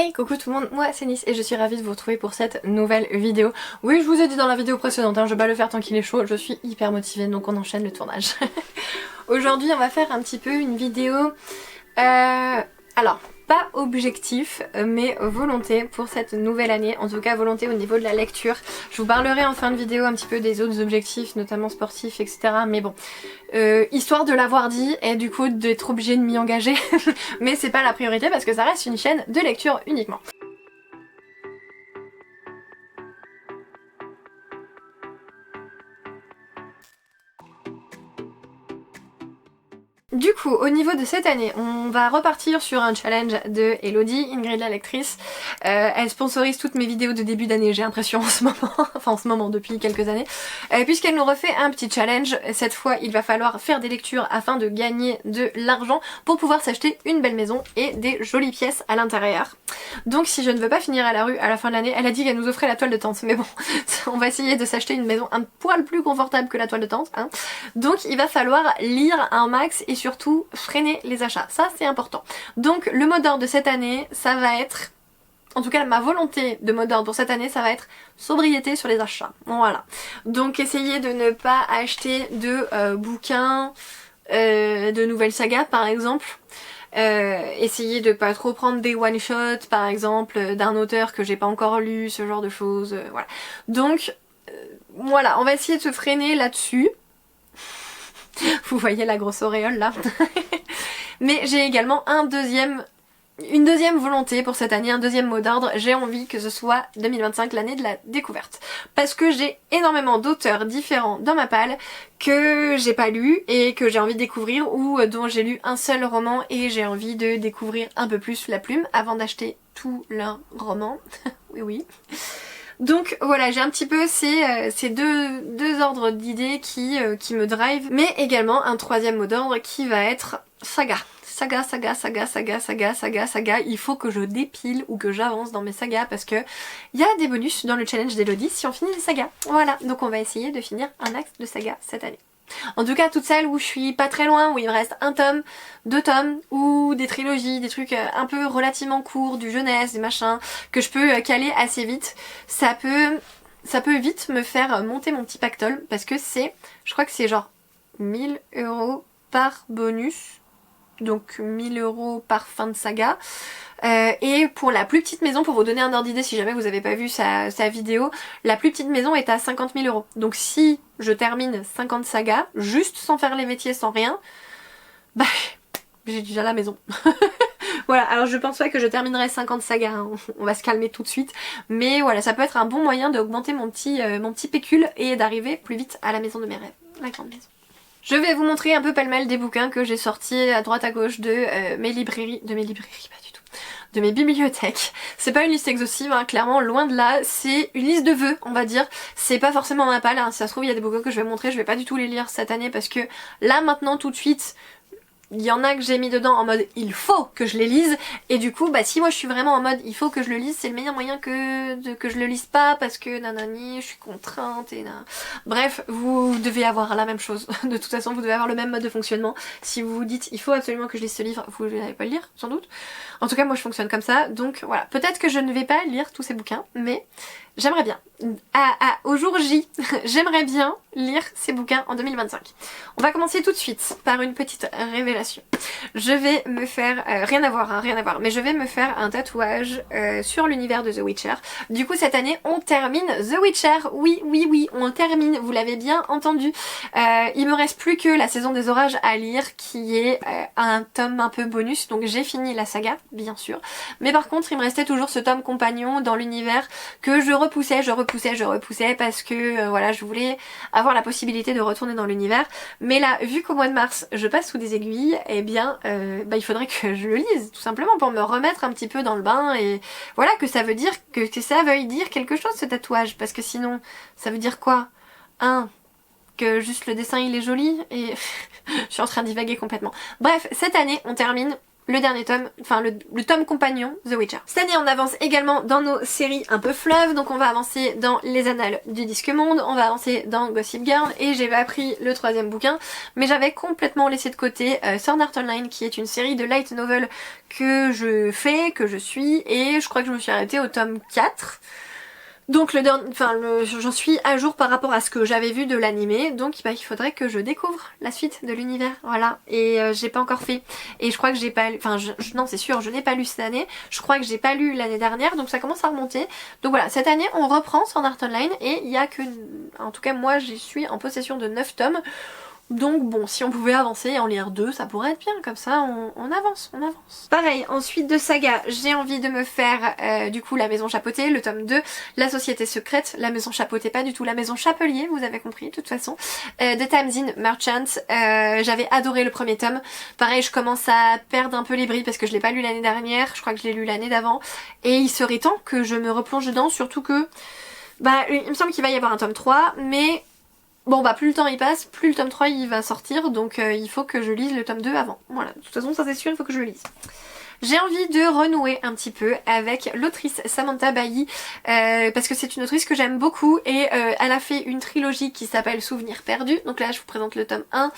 Hey, coucou tout le monde, moi c'est Nice et je suis ravie de vous retrouver pour cette nouvelle vidéo. Oui, je vous ai dit dans la vidéo précédente, je vais pas le faire tant qu'il est chaud, je suis hyper motivée donc on enchaîne le tournage. Aujourd'hui on va faire un petit peu une vidéo, alors pas objectif mais volonté pour cette nouvelle année, en tout cas volonté au niveau de la lecture. Je vous parlerai en fin de vidéo un petit peu des autres objectifs, notamment sportifs, etc. Mais bon, histoire de l'avoir dit et du coup d'être obligée de m'y engager, mais c'est pas la priorité parce que ça reste une chaîne de lecture uniquement. Du coup, au niveau de cette année, on va repartir sur un challenge de Elodie, Ingrid la lectrice. Elle sponsorise toutes mes vidéos de début d'année, j'ai l'impression en ce moment, enfin en ce moment depuis quelques années, puisqu'elle nous refait un petit challenge. Cette fois, il va falloir faire des lectures afin de gagner de l'argent pour pouvoir s'acheter une belle maison et des jolies pièces à l'intérieur. Donc si je ne veux pas finir à la rue à la fin de l'année, elle a dit qu'elle nous offrait la toile de tente, mais bon, on va essayer de s'acheter une maison un poil plus confortable que la toile de tente, hein. Donc il va falloir lire un max et surtout freiner les achats, ça c'est important. Donc le mot d'ordre de cette année, ça va être, en tout cas ma volonté de mot d'ordre pour cette année, ça va être sobriété sur les achats, voilà. Donc essayez de ne pas acheter de bouquins, de nouvelles sagas par exemple. Essayez de pas trop prendre des one shot par exemple d'un auteur que j'ai pas encore lu, ce genre de choses, voilà. Donc voilà, on va essayer de se freiner là-dessus. Vous voyez la grosse auréole là. Mais j'ai également une deuxième volonté pour cette année, un deuxième mot d'ordre. J'ai envie que ce soit 2025 l'année de la découverte. Parce que j'ai énormément d'auteurs différents dans ma palle que j'ai pas lu et que j'ai envie de découvrir ou dont j'ai lu un seul roman et j'ai envie de découvrir un peu plus la plume avant d'acheter tout leur roman. Oui oui. Donc voilà, j'ai un petit peu ces deux ordres d'idées qui me drive, mais également un troisième mot d'ordre qui va être saga. Saga, il faut que je dépile ou que j'avance dans mes sagas parce que il y a des bonus dans le challenge d'Elodie si on finit les sagas. Voilà, donc on va essayer de finir un axe de saga cette année. En tout cas toutes celles où je suis pas très loin, où il me reste un tome, 2 tomes, ou des trilogies, des trucs un peu relativement courts, du jeunesse, des machins, que je peux caler assez vite, ça peut vite me faire monter mon petit pactole, parce que c'est, je crois que c'est genre 1000 € par bonus, donc 1000 € par fin de saga. Et pour la plus petite maison, pour vous donner un ordre d'idée si jamais vous avez pas vu sa vidéo, la plus petite maison est à 50 000 €. Donc si je termine 50 sagas, juste sans faire les métiers, sans rien, bah j'ai déjà la maison. Voilà, alors je pense pas que je terminerai 50 sagas, hein. On va se calmer tout de suite, mais voilà, ça peut être un bon moyen d'augmenter mon petit pécule et d'arriver plus vite à la maison de mes rêves, la grande maison. Je vais vous montrer un peu pêle-mêle des bouquins que j'ai sortis à droite à gauche de mes librairies, pas du tout, de mes bibliothèques. C'est pas une liste exhaustive, hein, clairement, loin de là, c'est une liste de vœux, on va dire. C'est pas forcément ma palle, hein. Si ça se trouve il y a des bouquins que je vais montrer, je vais pas du tout les lire cette année parce que là maintenant tout de suite, il y en a que j'ai mis dedans en mode il faut que je les lise, et du coup bah si moi je suis vraiment en mode il faut que je le lise, c'est le meilleur moyen que je le lise pas parce que nanani je suis contrainte et nan. Bref, vous devez avoir la même chose, de toute façon vous devez avoir le même mode de fonctionnement. Si vous vous dites il faut absolument que je lise ce livre, vous n'allez pas le lire sans doute. En tout cas moi je fonctionne comme ça, donc voilà, peut-être que je ne vais pas lire tous ces bouquins, mais j'aimerais bien, au jour J, j'aimerais bien lire ces bouquins en 2025. On va commencer tout de suite par une petite révélation. Je vais me faire, rien à voir, mais je vais me faire un tatouage sur l'univers de The Witcher. Du coup cette année on termine The Witcher, oui, on termine, vous l'avez bien entendu. Il me reste plus que la saison des orages à lire qui est un tome un peu bonus, donc j'ai fini la saga, bien sûr. Mais par contre il me restait toujours ce tome compagnon dans l'univers que je repoussais parce que voilà, je voulais avoir la possibilité de retourner dans l'univers. Mais là, vu qu'au mois de mars je passe sous des aiguilles, eh bien il faudrait que je le lise tout simplement pour me remettre un petit peu dans le bain et voilà, que ça veut dire que ça veuille dire quelque chose ce tatouage, parce que sinon ça veut dire quoi? Que juste le dessin il est joli et je suis en train de divaguer complètement. Bref, cette année on termine le dernier tome, enfin le tome compagnon The Witcher. Cette année on avance également dans nos séries un peu fleuves, donc on va avancer dans Les Annales du Disque Monde, on va avancer dans Gossip Girl et j'ai pas pris le troisième bouquin, mais j'avais complètement laissé de côté Sword Art Online qui est une série de light novel que je fais, que je suis, et je crois que je me suis arrêtée au tome 4. Donc j'en suis à jour par rapport à ce que j'avais vu de l'animé, donc bah, il faudrait que je découvre la suite de l'univers, voilà, et j'ai pas encore fait, et je crois que j'ai pas lu, non c'est sûr, je n'ai pas lu cette année, je crois que j'ai pas lu l'année dernière, donc ça commence à remonter, donc voilà, cette année on reprend Sword Art Online, et il y a que, en tout cas moi j'y suis en possession de 9 tomes, donc bon, si on pouvait avancer et en lire 2, ça pourrait être bien, comme ça on avance, on avance. Pareil, ensuite de saga, j'ai envie de me faire du coup La Maison Chapeautée, le tome 2, La Société Secrète, La Maison Chapeautée, pas du tout, La Maison Chapelier, vous avez compris de toute façon, The Tamsin Merchant, j'avais adoré le premier tome, pareil je commence à perdre un peu les bris parce que je l'ai pas lu l'année dernière, je crois que je l'ai lu l'année d'avant, et il serait temps que je me replonge dedans, surtout que, bah il me semble qu'il va y avoir un tome 3, mais... Bon bah plus le temps y passe, plus le tome 3 il va sortir, donc il faut que je lise le tome 2 avant. Voilà, de toute façon ça c'est sûr, il faut que je le lise. J'ai envie de renouer un petit peu avec l'autrice Samantha Bailly parce que c'est une autrice que j'aime beaucoup et elle a fait une trilogie qui s'appelle Souvenirs perdus. Donc là je vous présente le tome 1,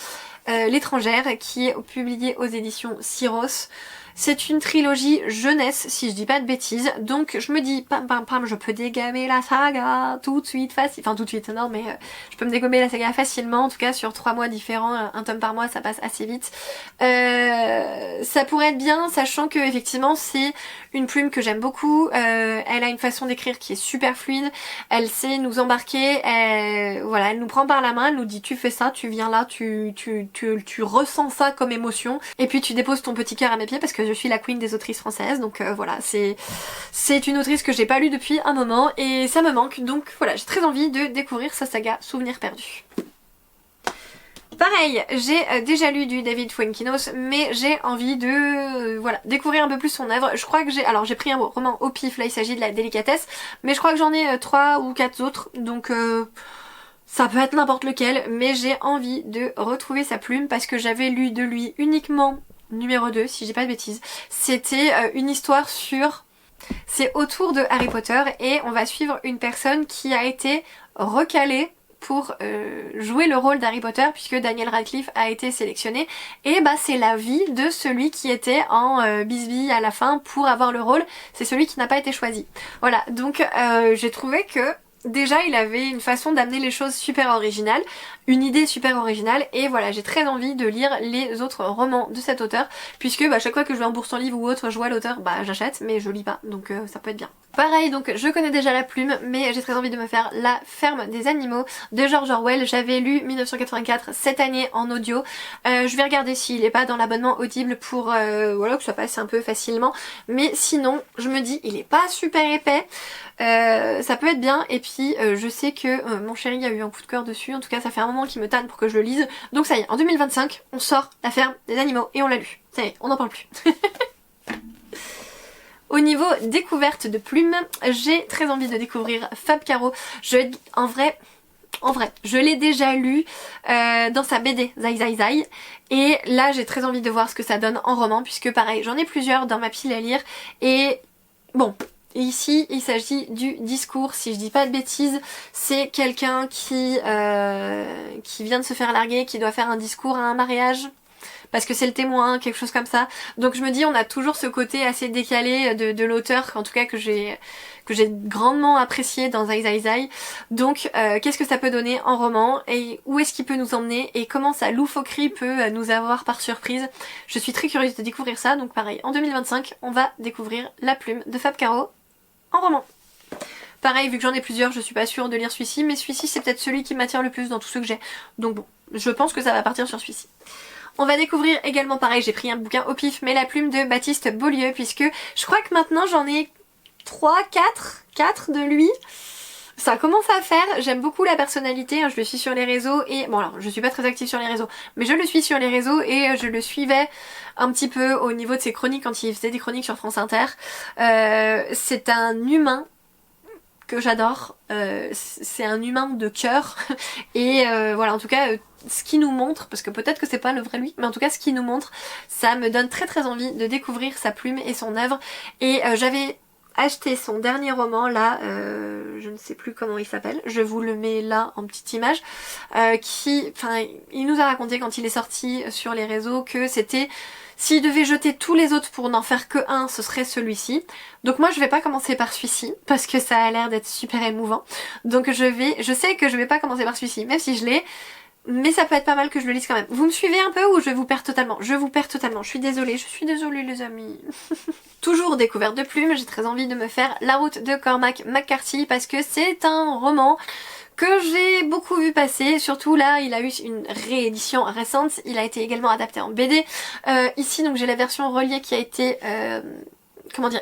L'étrangère, qui est publié aux éditions Syros. C'est une trilogie jeunesse, si je dis pas de bêtises, donc je me dis, pam pam pam, je peux dégommer la saga tout de suite, facile, enfin tout de suite, non mais je peux me dégommer la saga facilement, en tout cas sur 3 mois différents, un tome par mois, ça passe assez vite. Ça pourrait être bien, sachant que effectivement c'est une plume que j'aime beaucoup, elle a une façon d'écrire qui est super fluide, elle sait nous embarquer, voilà, elle nous prend par la main, elle nous dit tu fais ça, tu viens là, tu ressens ça comme émotion, et puis tu déposes ton petit cœur à mes pieds parce que je suis la queen des autrices françaises, donc voilà, c'est une autrice que j'ai pas lue depuis un moment et ça me manque, donc voilà, j'ai très envie de découvrir sa saga Souvenirs perdus. Pareil, j'ai déjà lu du David Fuenquinos, mais j'ai envie de voilà, découvrir un peu plus son œuvre. Je crois que j'ai pris un roman au pif, là il s'agit de La Délicatesse, mais je crois que j'en ai 3 ou 4 autres, donc ça peut être n'importe lequel, mais j'ai envie de retrouver sa plume parce que j'avais lu de lui uniquement numéro 2, si j'ai pas de bêtises. C'était une histoire sur... C'est autour de Harry Potter et on va suivre une personne qui a été recalée pour jouer le rôle d'Harry Potter puisque Daniel Radcliffe a été sélectionné, et bah c'est la vie de celui qui était en bisbille à la fin pour avoir le rôle, c'est celui qui n'a pas été choisi. Voilà, donc j'ai trouvé que déjà il avait une façon d'amener les choses super originale, une idée super originale, et voilà, j'ai très envie de lire les autres romans de cet auteur puisque bah, chaque fois que je vais en bourse en livre ou autre je vois l'auteur, bah j'achète mais je lis pas, donc ça peut être bien. Pareil, donc je connais déjà la plume mais j'ai très envie de me faire La Ferme des Animaux de George Orwell. J'avais lu 1984 cette année en audio, je vais regarder s'il est pas dans l'abonnement Audible pour voilà, que ça passe un peu facilement, mais sinon je me dis il est pas super épais, ça peut être bien, et puis je sais que mon chéri a eu un coup de cœur dessus, en tout cas ça fait un moment qu'il me tanne pour que je le lise, donc ça y est, en 2025 on sort La Ferme des Animaux et on l'a lu, ça y est, on n'en parle plus. Au niveau découverte de plumes, j'ai très envie de découvrir Fab Caro. En vrai, je l'ai déjà lu dans sa BD Zai Zai Zai, et là j'ai très envie de voir ce que ça donne en roman puisque pareil, j'en ai plusieurs dans ma pile à lire, et bon... Ici, il s'agit du discours, si je dis pas de bêtises, c'est quelqu'un qui vient de se faire larguer, qui doit faire un discours à un mariage, parce que c'est le témoin, quelque chose comme ça. Donc je me dis, on a toujours ce côté assez décalé de l'auteur, en tout cas que j'ai grandement apprécié dans Zai Zai Zai. Donc qu'est-ce que ça peut donner en roman, et où est-ce qu'il peut nous emmener, et comment sa loufoquerie peut nous avoir par surprise. Je suis très curieuse de découvrir ça, donc pareil, en 2025, on va découvrir La Plume de Fab Caro en roman. Pareil, vu que j'en ai plusieurs, je suis pas sûre de lire celui-ci, mais celui-ci c'est peut-être celui qui m'attire le plus dans tous ceux que j'ai. Donc bon, je pense que ça va partir sur celui-ci. On va découvrir également, pareil, j'ai pris un bouquin au pif, mais La Plume de Baptiste Beaulieu, puisque je crois que maintenant j'en ai 4 de lui. Ça commence à faire, j'aime beaucoup la personnalité, hein, je le suis sur les réseaux, et bon alors je suis pas très active sur les réseaux, mais je le suis sur les réseaux et je le suivais un petit peu au niveau de ses chroniques quand il faisait des chroniques sur France Inter. C'est un humain que j'adore, c'est un humain de cœur et voilà, en tout cas ce qu'il nous montre, parce que peut-être que c'est pas le vrai lui, mais en tout cas ce qu'il nous montre, ça me donne très très envie de découvrir sa plume et son œuvre. Et j'avais acheté son dernier roman là, je ne sais plus comment il s'appelle, je vous le mets là en petite image, il nous a raconté quand il est sorti sur les réseaux que c'était, s'il devait jeter tous les autres pour n'en faire que un, ce serait celui-ci. Donc moi je vais pas commencer par celui-ci parce que ça a l'air d'être super émouvant. Donc je sais que je vais pas commencer par celui-ci, même si je l'ai. Mais ça peut être pas mal que je le lise quand même. Vous me suivez un peu ou je vous perds totalement? Je vous perds totalement, je suis désolée les amis. Toujours découverte de plumes, j'ai très envie de me faire La route de Cormac McCarthy parce que c'est un roman que j'ai beaucoup vu passer, surtout là il a eu une réédition récente, il a été également adapté en BD. Ici donc j'ai la version reliée qui a été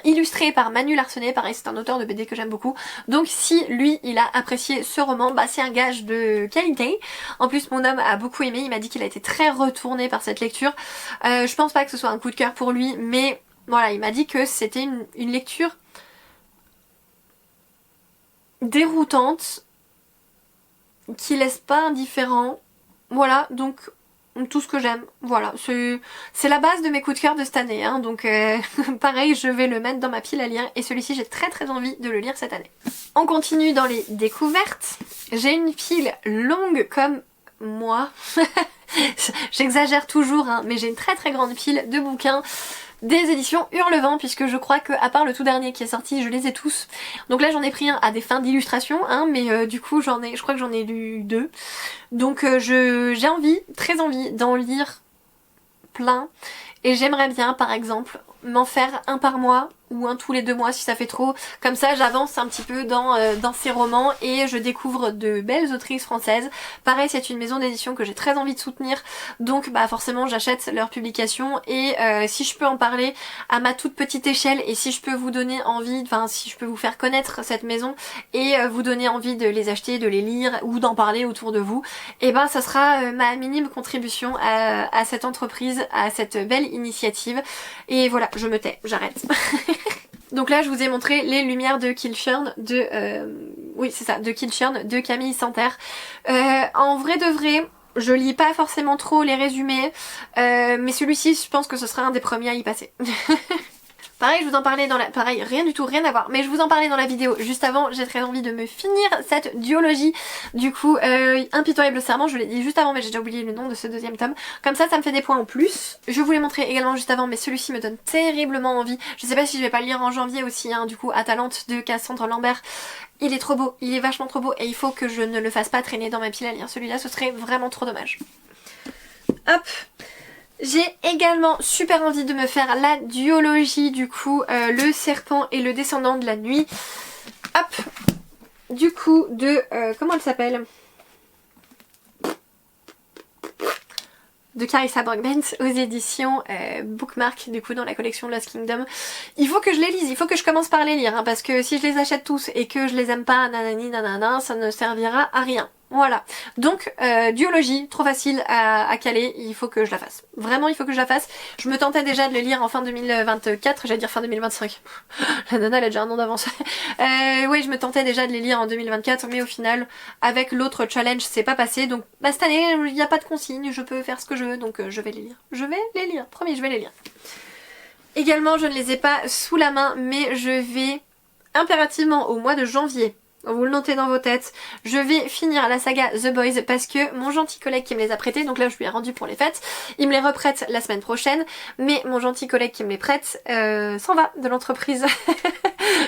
illustré par Manu Larsenet, pareil c'est un auteur de BD que j'aime beaucoup, donc si lui il a apprécié ce roman, bah c'est un gage de qualité. En plus mon homme a beaucoup aimé, il m'a dit qu'il a été très retourné par cette lecture. Je pense pas que ce soit un coup de cœur pour lui, mais voilà, il m'a dit que c'était une lecture déroutante, qui laisse pas indifférent, voilà, donc tout ce que j'aime, voilà, c'est la base de mes coups de cœur de cette année, hein, donc pareil je vais le mettre dans ma pile à lire et celui-ci j'ai très très envie de le lire cette année. On continue dans les découvertes, j'ai une pile longue comme moi, j'exagère toujours hein, mais j'ai une très très grande pile de bouquins des éditions Hurlevent, puisque je crois que à part le tout dernier qui est sorti, je les ai tous. Donc là j'en ai pris un à des fins d'illustration, hein, mais du coup je crois que j'en ai lu 2. Donc j'ai envie, très envie d'en lire plein. Et j'aimerais bien par exemple m'en faire un par mois ou un tous les 2 mois si ça fait trop. Comme ça j'avance un petit peu dans ces romans et je découvre de belles autrices françaises. Pareil c'est une maison d'édition que j'ai très envie de soutenir, donc bah forcément j'achète leurs publications et si je peux en parler à ma toute petite échelle et si je peux vous donner envie, enfin si je peux vous faire connaître cette maison et vous donner envie de les acheter, de les lire ou d'en parler autour de vous, et ben ça sera ma minime contribution à cette entreprise, à cette belle initiative. Et voilà, je me tais, j'arrête. Donc là je vous ai montré les lumières de Kilchurn de Kilchurn de Camille Santerre. En vrai de vrai, je lis pas forcément trop les résumés, mais celui-ci je pense que ce sera un des premiers à y passer. Pareil, je vous en parlais dans la... Pareil, rien du tout, rien à voir. Mais je vous en parlais dans la vidéo juste avant. J'ai très envie de me finir cette duologie. Du coup, Impitoyable Serment, je l'ai dit juste avant, mais j'ai déjà oublié le nom de ce 2e tome. Comme ça me fait des points en plus. Je vous l'ai montré également juste avant, mais celui-ci me donne terriblement envie. Je sais pas si je vais pas le lire en janvier aussi, hein, du coup, Atalante de Cassandre Lambert. Il est trop beau, il est vachement trop beau et il faut que je ne le fasse pas traîner dans ma pile à lire. Celui-là, ce serait vraiment trop dommage. Hop! J'ai également super envie de me faire la duologie du coup, le serpent et le descendant de la nuit. Hop, du coup de, comment elle s'appelle, de Carissa Brockbent aux éditions Bookmark, du coup dans la collection Lost Kingdom. Il faut que je les lise, il faut que je commence par les lire, hein, parce que si je les achète tous et que je les aime pas, nanani nanana, ça ne servira à rien. Voilà, donc duologie, trop facile à caler, il faut que je la fasse. Vraiment il faut que je la fasse. Je me tentais déjà de le lire en fin 2024, j'allais dire fin 2025. La nana elle a déjà un an d'avance. Oui, je me tentais déjà de les lire en 2024, mais au final, avec l'autre challenge, c'est pas passé. Donc bah, cette année, il n'y a pas de consigne, je peux faire ce que je veux, donc je vais les lire. Je vais les lire, promis, je vais les lire. Également, je ne les ai pas sous la main, mais je vais impérativement au mois de janvier, vous le notez dans vos têtes, je vais finir la saga The Boys parce que mon gentil collègue qui me les a prêtés, donc là je lui ai rendu pour les fêtes, il me les reprête la semaine prochaine, mais mon gentil collègue qui me les prête s'en va de l'entreprise.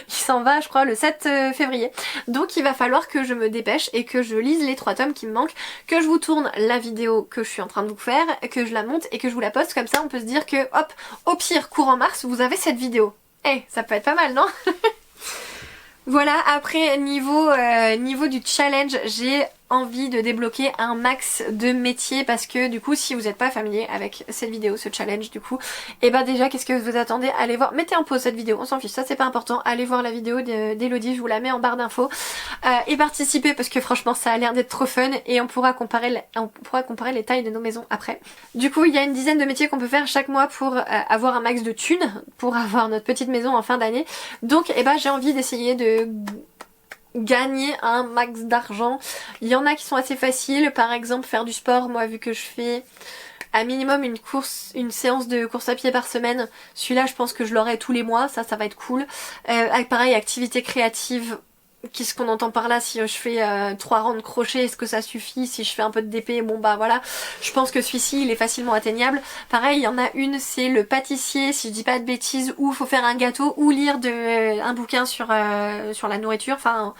Il s'en va je crois le 7 février. Donc il va falloir que je me dépêche et que je lise les 3 tomes qui me manquent, que je vous tourne la vidéo que je suis en train de vous faire, que je la monte et que je vous la poste, comme ça on peut se dire que hop, au pire courant mars vous avez cette vidéo. Eh, ça peut être pas mal non? Voilà, après niveau du challenge, j'ai envie de débloquer un max de métiers parce que du coup si vous n'êtes pas familier avec cette vidéo, ce challenge du coup, et bah déjà qu'est-ce que vous attendez? Allez voir, mettez en pause cette vidéo, on s'en fiche, ça c'est pas important, allez voir la vidéo d'Elodie, je vous la mets en barre d'infos et participez parce que franchement ça a l'air d'être trop fun et on pourra comparer les tailles de nos maisons après. Du coup il y a une dizaine de métiers qu'on peut faire chaque mois pour avoir un max de thunes, pour avoir notre petite maison en fin d'année, donc et bah j'ai envie d'essayer de gagner un max d'argent. Il y en a qui sont assez faciles, par exemple faire du sport, moi vu que je fais à minimum une séance de course à pied par semaine, celui-là je pense que je l'aurai tous les mois, ça va être cool. Pareil, activité créative, qu'est-ce qu'on entend par là? Si je fais 3 rangs de crochet, est-ce que ça suffit? Si je fais un peu de DP, bon bah voilà, je pense que celui-ci il est facilement atteignable. Pareil, il y en a une, c'est le pâtissier, si je dis pas de bêtises, où il faut faire un gâteau ou lire un bouquin sur la nourriture, enfin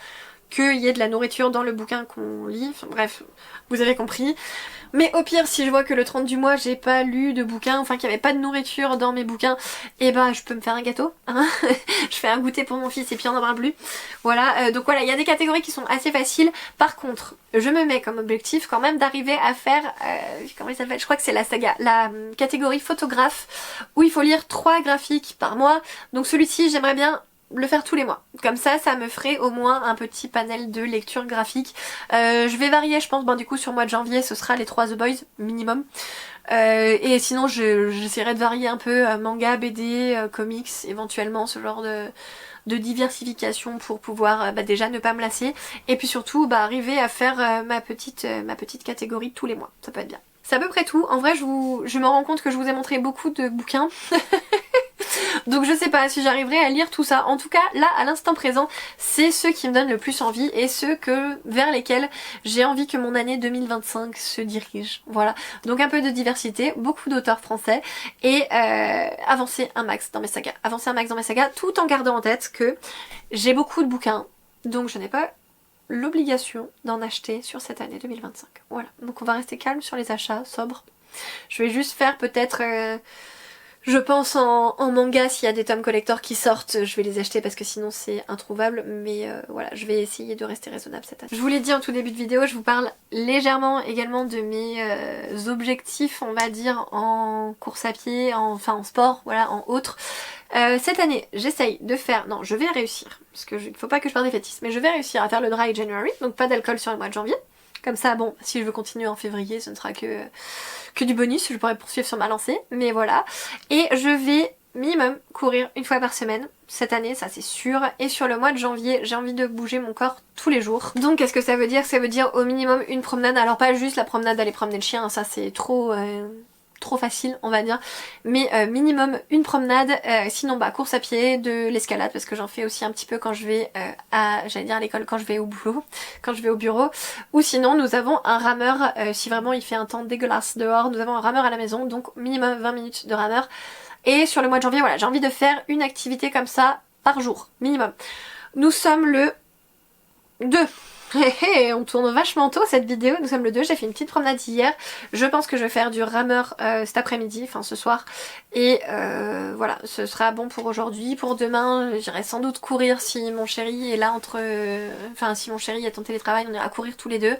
qu'il y ait de la nourriture dans le bouquin qu'on lit, enfin, bref, vous avez compris. Mais au pire, si je vois que le 30 du mois j'ai pas lu de bouquin, enfin qu'il n'y avait pas de nourriture dans mes bouquins, et bah je peux me faire un gâteau, hein. Je fais un goûter pour mon fils et puis on n'en parle plus. Voilà, donc voilà, il y a des catégories qui sont assez faciles. Par contre, je me mets comme objectif quand même d'arriver à faire, comment il s'appelle, je crois que c'est la saga, la catégorie photographe, où il faut lire 3 graphiques par mois. Donc celui-ci, j'aimerais bien le faire tous les mois. Comme ça me ferait au moins un petit panel de lecture graphique. Je vais varier, je pense, du coup sur le mois de janvier, ce sera les 3 The Boys minimum. Et sinon, j'essaierai de varier un peu manga, BD, comics, éventuellement ce genre de diversification pour pouvoir déjà ne pas me lasser. Et puis surtout, arriver à faire ma petite catégorie tous les mois. Ça peut être bien. C'est à peu près tout. En vrai, je me rends compte que je vous ai montré beaucoup de bouquins. Donc je sais pas si j'arriverai à lire tout ça. En tout cas, là, à l'instant présent, c'est ceux qui me donnent le plus envie et ceux vers lesquels j'ai envie que mon année 2025 se dirige. Voilà. Donc un peu de diversité, beaucoup d'auteurs français et avancer un max dans mes sagas. Avancer un max dans mes sagas tout en gardant en tête que j'ai beaucoup de bouquins, donc je n'ai pas l'obligation d'en acheter sur cette année 2025. Voilà. Donc on va rester calme sur les achats, sobre. Je vais juste faire peut-être... je pense en manga, s'il y a des tomes collector qui sortent, je vais les acheter parce que sinon c'est introuvable. Mais voilà, je vais essayer de rester raisonnable cette année. Je vous l'ai dit en tout début de vidéo, je vous parle légèrement également de mes objectifs, on va dire, en course à pied, en sport, voilà, en autre. Cette année, j'essaye de faire... Non, je vais réussir, parce que faut pas que je parte défaitiste, mais je vais réussir à faire le dry January, donc pas d'alcool sur le mois de janvier. Comme ça, bon, si je veux continuer en février, ce ne sera que du bonus, je pourrais poursuivre sur ma lancée, mais voilà. Et je vais minimum courir une fois par semaine cette année, ça c'est sûr. Et sur le mois de janvier, j'ai envie de bouger mon corps tous les jours. Donc qu'est-ce que ça veut dire? Ça veut dire au minimum une promenade, alors pas juste la promenade d'aller promener le chien, ça c'est trop facile on va dire, mais minimum une promenade, sinon course à pied, de l'escalade parce que j'en fais aussi un petit peu quand je vais à l'école, quand je vais au boulot, quand je vais au bureau, ou sinon nous avons un rameur, si vraiment il fait un temps dégueulasse dehors, nous avons un rameur à la maison, donc minimum 20 minutes de rameur. Et sur le mois de janvier, voilà, j'ai envie de faire une activité comme ça par jour, minimum. Nous sommes le 2. On tourne vachement tôt cette vidéo, nous sommes le 2, j'ai fait une petite promenade hier, je pense que je vais faire du rameur cet après-midi, enfin ce soir, et voilà, ce sera bon pour aujourd'hui. Pour demain, j'irai sans doute courir si mon chéri est là si mon chéri est en télétravail, on ira courir tous les deux,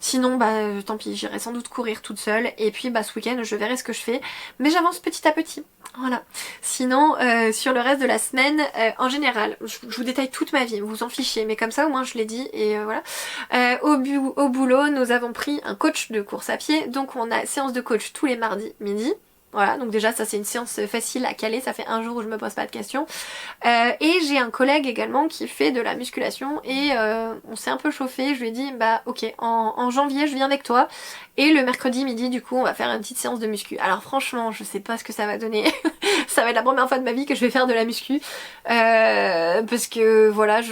sinon tant pis, j'irai sans doute courir toute seule, et puis ce week-end je verrai ce que je fais, mais j'avance petit à petit. Voilà. Sinon, sur le reste de la semaine, en général, je vous détaille toute ma vie, vous vous en fichez, mais comme ça au moins je l'ai dit, et voilà. Au boulot, nous avons pris un coach de course à pied, donc on a séance de coach tous les mardis midi. Voilà, donc déjà ça c'est une séance facile à caler, ça fait un jour où je me pose pas de questions. Et j'ai un collègue également qui fait de la musculation et on s'est un peu chauffé, je lui ai dit ok, en janvier je viens avec toi et le mercredi midi du coup on va faire une petite séance de muscu. Alors franchement je sais pas ce que ça va donner, ça va être la première fois de ma vie que je vais faire de la muscu parce que voilà,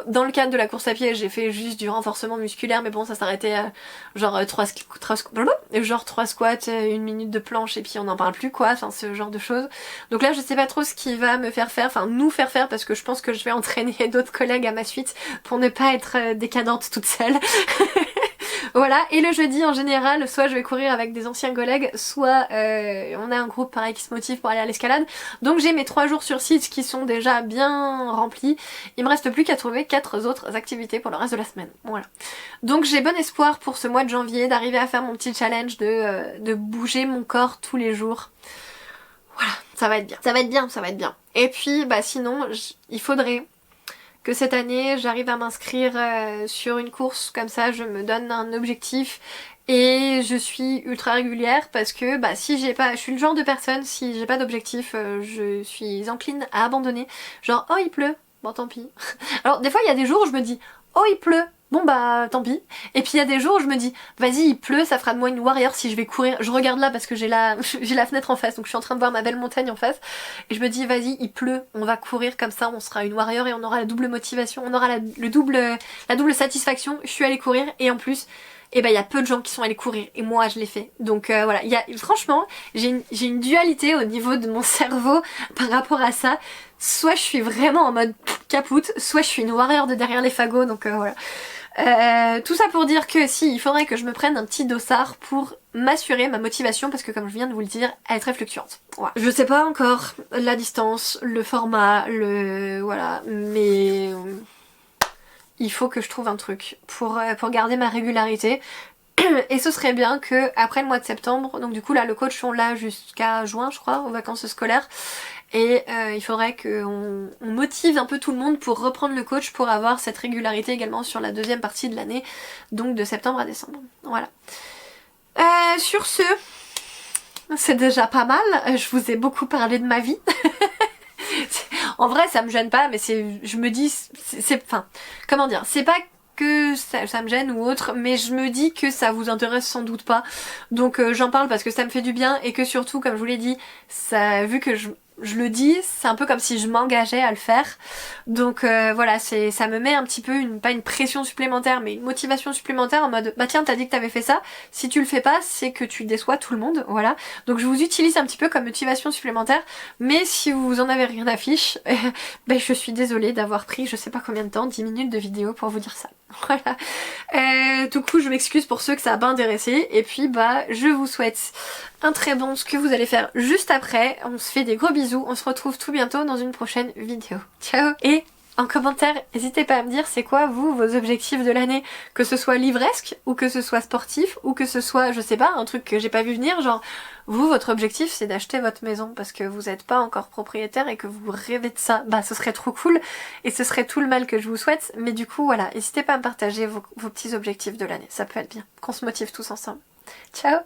dans le cadre de la course à pied j'ai fait juste du renforcement musculaire mais bon ça s'arrêtait à genre 3 squats, 1 minute de planche et puis on n'en parle plus quoi, enfin ce genre de choses. Donc là je sais pas trop ce qui va me faire faire, enfin nous faire faire parce que je pense que je vais entraîner d'autres collègues à ma suite pour ne pas être décadente toute seule. Voilà, et le jeudi en général, soit je vais courir avec des anciens collègues, soit on a un groupe pareil qui se motive pour aller à l'escalade. Donc j'ai mes 3 jours sur site qui sont déjà bien remplis. Il me reste plus qu'à trouver 4 autres activités pour le reste de la semaine. Voilà. Donc j'ai bon espoir pour ce mois de janvier d'arriver à faire mon petit challenge de bouger mon corps tous les jours. Voilà, ça va être bien. Ça va être bien, ça va être bien. Et puis sinon, il faudrait que cette année j'arrive à m'inscrire sur une course, comme ça je me donne un objectif et je suis ultra régulière parce que si j'ai pas, je suis le genre de personne, si j'ai pas d'objectif je suis encline à abandonner, genre oh il pleut, bon tant pis. Alors des fois il y a des jours où je me dis oh il pleut, bon bah tant pis. Et puis il y a des jours où je me dis vas-y il pleut, ça fera de moi une warrior si je vais courir. Je regarde là parce que j'ai la fenêtre en face, donc je suis en train de voir ma belle montagne en face. Et je me dis vas-y il pleut, on va courir comme ça, on sera une warrior et on aura la double motivation, on aura la double satisfaction. Je suis allée courir et en plus et bah il y a peu de gens qui sont allés courir et moi je l'ai fait. Donc voilà, franchement j'ai une dualité au niveau de mon cerveau par rapport à ça. Soit je suis vraiment en mode capoute, soit je suis une warrior de derrière les fagots, donc voilà. Tout ça pour dire que si, il faudrait que je me prenne un petit dossard pour m'assurer ma motivation parce que comme je viens de vous le dire, elle est très fluctuante. Voilà. Je sais pas encore la distance, le format, voilà, mais il faut que je trouve un truc pour garder ma régularité. Et ce serait bien que après le mois de septembre, donc du coup là le coach sont là jusqu'à juin je crois, aux vacances scolaires, et il faudrait qu'on motive un peu tout le monde pour reprendre le coach pour avoir cette régularité également sur la deuxième partie de l'année, donc de septembre à décembre. Voilà. Sur ce, c'est déjà pas mal, je vous ai beaucoup parlé de ma vie. En vrai ça me gêne pas, mais je me dis, enfin, comment dire, c'est pas que ça me gêne ou autre, mais je me dis que ça vous intéresse sans doute pas, donc j'en parle parce que ça me fait du bien et que surtout comme je vous l'ai dit, vu que je le dis, c'est un peu comme si je m'engageais à le faire, donc voilà, ça me met un petit peu pas une pression supplémentaire mais une motivation supplémentaire en mode bah tiens t'as dit que t'avais fait ça, si tu le fais pas c'est que tu déçois tout le monde, voilà, donc je vous utilise un petit peu comme motivation supplémentaire, mais si vous en avez rien à fiche, ben je suis désolée d'avoir pris je sais pas combien de temps, 10 minutes de vidéo pour vous dire ça. Voilà. Du coup je m'excuse pour ceux que ça a pas intéressé et puis bah je vous souhaite un très bon ce que vous allez faire juste après. On se fait des gros bisous, on se retrouve tout bientôt dans une prochaine vidéo. Ciao. Et en commentaire, n'hésitez pas à me dire c'est quoi vous, vos objectifs de l'année, que ce soit livresque ou que ce soit sportif ou que ce soit, je sais pas, un truc que j'ai pas vu venir, genre vous, votre objectif c'est d'acheter votre maison parce que vous n'êtes pas encore propriétaire et que vous rêvez de ça, bah ce serait trop cool et ce serait tout le mal que je vous souhaite, mais du coup voilà, n'hésitez pas à me partager vos petits objectifs de l'année, ça peut être bien, qu'on se motive tous ensemble. Ciao.